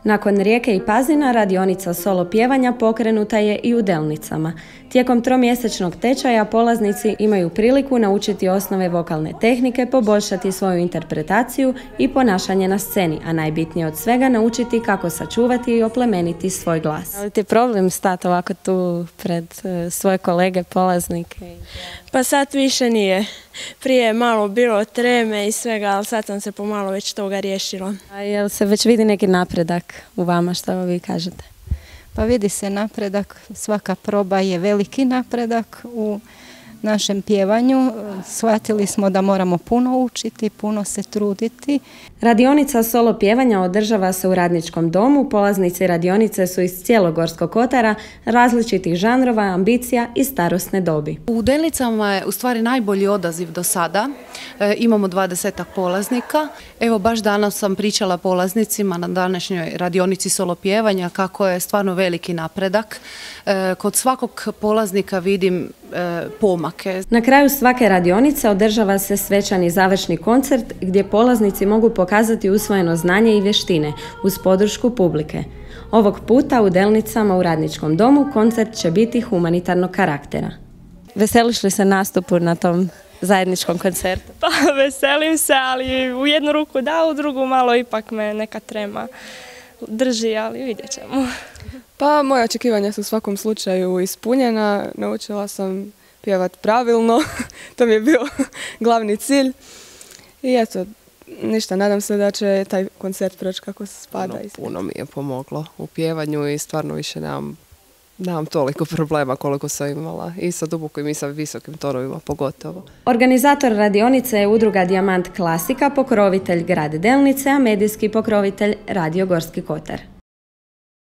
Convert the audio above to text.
Nakon Rijeke i Pazina, radionica solo pjevanja pokrenuta je i u Delnicama. Tijekom tromjesečnog tečaja polaznici imaju priliku naučiti osnove vokalne tehnike, poboljšati svoju interpretaciju i ponašanje na sceni, a najbitnije od svega naučiti kako sačuvati i oplemeniti svoj glas. Ali ti je problem stati ovako tu pred svoje kolege, polaznike? Pa sad više nije. Prije je malo bilo treme i svega, ali sad sam se pomalo već toga riješila. A jel se već vidi neki napredak u vama, što vi kažete? Pa vidi se napredak, svaka proba je veliki napredak u našem pjevanju. Shvatili smo da moramo puno učiti, puno se truditi. Radionica solo pjevanja održava se u Radničkom domu. Polaznici radionice su iz cijelog Gorskog kotara, različitih žanrova, ambicija i starosne dobi. U Delnicama je u stvari najbolji odaziv do sada. Imamo 20 polaznika. Evo baš danas sam pričala polaznicima na današnjoj radionici solo pjevanja kako je stvarno veliki napredak. Kod svakog polaznika vidim pomake. Na kraju svake radionice održava se svečani završni koncert gdje polaznici mogu pokazati usvojeno znanje i vještine uz podršku publike. Ovog puta u Delnicama u Radničkom domu koncert će biti humanitarnog karaktera. Veseliš li se nastupu na tom zajedničkom koncertu? Pa veselim se, ali u jednu ruku da, u drugu malo ipak me neka trema drži, ali vidjet ćemo. Pa moje očekivanja su u svakom slučaju ispunjena. Naučila sam pjevati pravilno, to mi je bio glavni cilj. I eto, ništa, nadam se da će taj koncert proći kako se spada. Puno mi je pomoglo u pjevanju i stvarno više nemam toliko problema koliko sam imala. I sa dubokim i sa visokim tonovima pogotovo. Organizator radionice je udruga Dijamant Klasika, pokrovitelj grad Delnice, a medijski pokrovitelj Radio Gorski kotar.